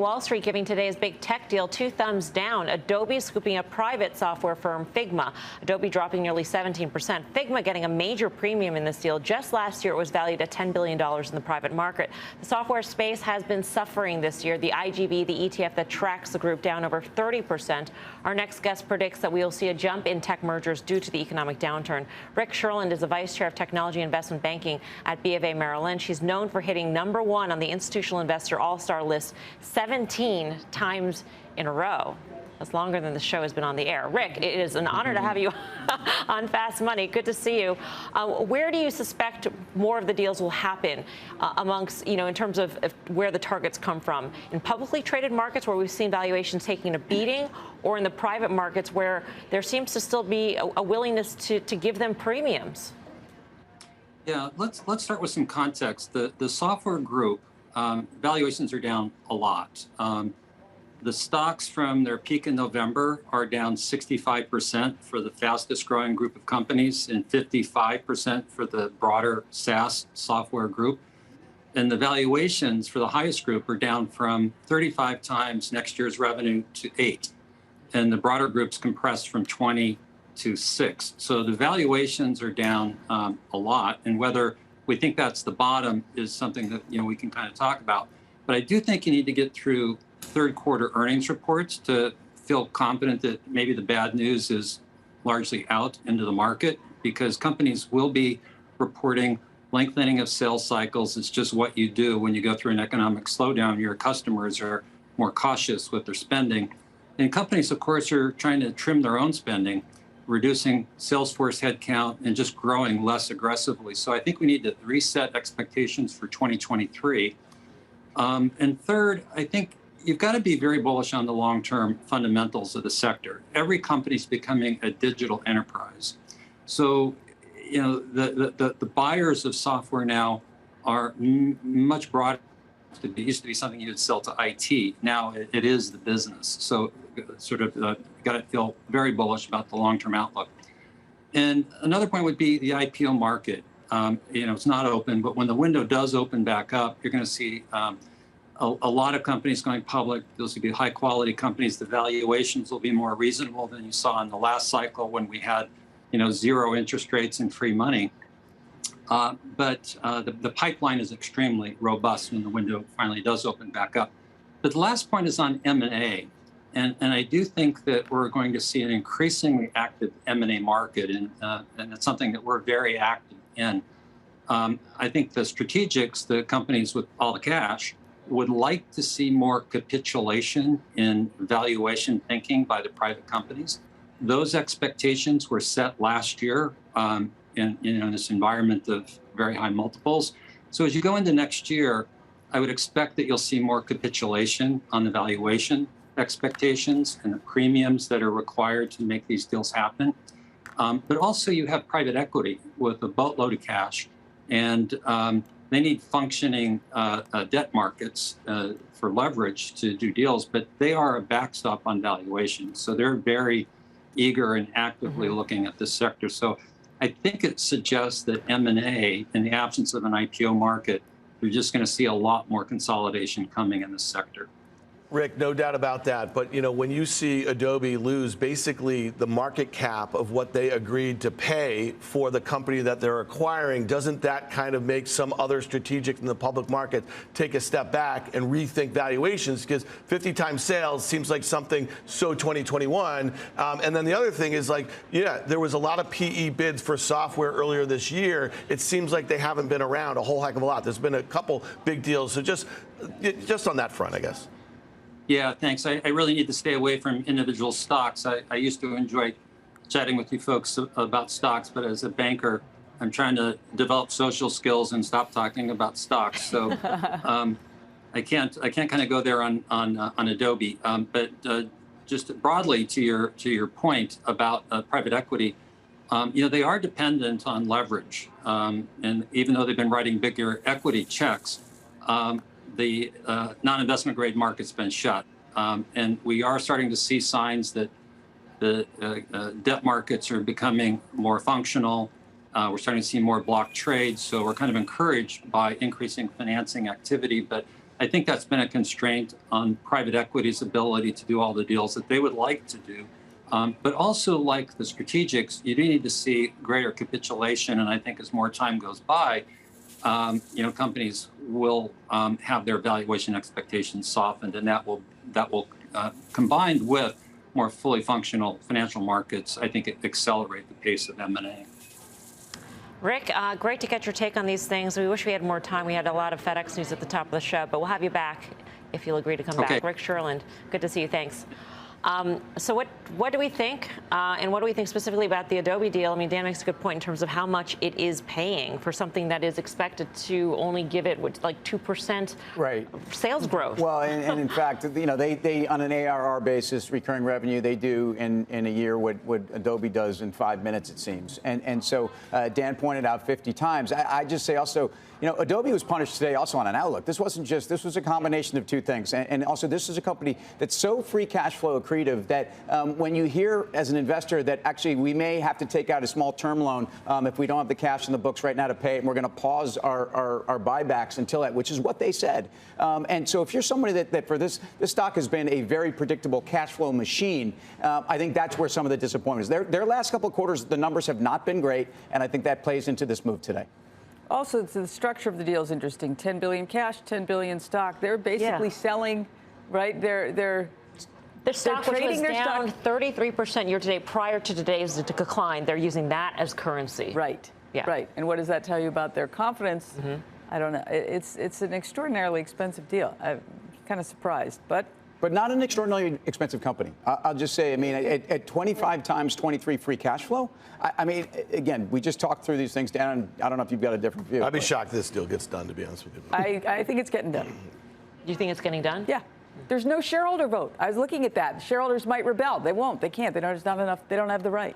Wall Street giving today's big tech deal 2 thumbs down. Adobe scooping up private software firm Figma. Adobe dropping nearly 17%. Figma getting a major premium in this deal. Just last year, it was valued at $10 billion in the private market. The software space has been suffering this year. The IGB, the ETF that tracks the group, down over 30%. Our next guest predicts that we will see a jump in tech mergers due to the economic downturn. Rick Sherlund is the vice chair of technology investment banking at BofA Merril Lynch. He's known for hitting #1 on the institutional investor all-star list 17 times in a row. That's longer than the show has been on the air. Rick, it is an honor to have you on Fast Money. Good to see you. Where do you suspect more of the deals will happen amongst, in terms of where the targets come from? In publicly traded markets where we've seen valuations taking a beating, or in the private markets where there seems to still be a willingness to give them premiums? Yeah, let's start with some context. The software group, valuations are down a lot. The stocks from their peak in November are down 65% for the fastest growing group of companies and 55% for the broader SaaS software group. And the valuations for the highest group are down from 35 times next year's revenue to 8. And the broader groups compressed from 20 to 6. So the valuations are down a lot. And whether we think that's the bottom is something that we can kind of talk about. But I do think you need to get through third quarter earnings reports to feel confident that maybe the bad news is largely out into the market, because companies will be reporting lengthening of sales cycles. It's just what you do when you go through an economic slowdown. Your customers are more cautious with their spending. And companies, of course, are trying to trim their own spending, reducing sales force headcount and just growing less aggressively. So I think we need to reset expectations for 2023. And third, I think you've got to be very bullish on the long-term fundamentals of the sector. Every company's becoming a digital enterprise. So, the buyers of software now are much broader. It used to be something you'd sell to IT. Now it is the business. So sort of got to feel very bullish about the long-term outlook. And another point would be the IPO market. It's not open, but when the window does open back up, you're going to see a lot of companies going public. Those will be high quality companies. The valuations will be more reasonable than you saw in the last cycle when we had, 0 interest rates and free money. But the pipeline is extremely robust when the window finally does open back up. But the last point is on M&A. And I do think that we're going to see an increasingly active M&A market, and it's something that we're very active in. I think the strategics, the companies with all the cash, would like to see more capitulation in valuation thinking by the private companies. Those expectations were set last year in this environment of very high multiples. So as you go into next year, I would expect that you'll see more capitulation on the valuation expectations and the premiums that are required to make these deals happen. But also you have private equity with a boatload of cash, and they need functioning debt markets for leverage to do deals, but they are a backstop on valuation. So they're very eager and actively looking at this sector. So I think it suggests that M&A, in the absence of an IPO market, you're just going to see a lot more consolidation coming in this sector. Rick, no doubt about that. But, when you see Adobe lose basically the market cap of what they agreed to pay for the company that they're acquiring, doesn't that kind of make some other strategics in the public market take a step back and rethink valuations? Because 50 times sales seems like something so 2021. And then the other thing is there was a lot of PE bids for software earlier this year. It seems like they haven't been around a whole heck of a lot. There's been a couple big deals. So just on that front, I guess. Yeah, thanks. I really need to stay away from individual stocks. I used to enjoy chatting with you folks about stocks, but as a banker, I'm trying to develop social skills and stop talking about stocks. So I can't kind of go there on Adobe. But just broadly to your point about private equity, they are dependent on leverage, and even though they've been writing bigger equity checks, the non-investment grade market's been shut. And we are starting to see signs that the debt markets are becoming more functional. We're starting to see more block trades. So we're kind of encouraged by increasing financing activity. But I think that's been a constraint on private equity's ability to do all the deals that they would like to do. But also, like the strategics, you do need to see greater capitulation. And I think as more time goes by, companies will have their valuation expectations softened, and that will combined with more fully functional financial markets, I think it accelerate the pace of M&A. Rick, great to get your take on these things. We wish we had more time. We had a lot of FedEx news at the top of the show, but we'll have you back if you'll agree to come back. Rick Sherlund, good to see you. Thanks. So what do we think? And what do we think specifically about the Adobe deal? I mean, Dan makes a good point in terms of how much it is paying for something that is expected to only give it like 2% sales growth. Well, and in fact, they on an ARR basis, recurring revenue, they do in a year what Adobe does in 5 minutes, it seems. And so Dan pointed out 50 times. I just say also, Adobe was punished today also on an outlook. This was a combination of two things. And also, this is a company that's so free cash flow accretive that when you hear as an investor that actually we may have to take out a small term loan if we don't have the cash in the books right now to pay it, and we're going to pause our buybacks until that, which is what they said. And so if you're somebody that for this stock has been a very predictable cash flow machine, I think that's where some of the disappointment is. Their last couple of quarters, the numbers have not been great, and I think that plays into this move today. Also, the structure of the deal is interesting. 10 billion cash, 10 billion stock. They're basically selling, right? Their stock, which was down 33% year to date prior to today's decline. They're using that as currency. Right. Yeah. Right. And what does that tell you about their confidence? I don't know. It's an extraordinarily expensive deal. I'm kind of surprised, but not an extraordinarily expensive company. I'll just say, I mean, at 25 times 23 free cash flow, I mean, again, we just talked through these things, Dan. I don't know if you've got a different view. I'd be shocked this deal gets done, to be honest with you. I think it's getting done. You think it's getting done? Yeah. There's no shareholder vote. I was looking at that. The shareholders might rebel. They won't. They can't. They don't have the right.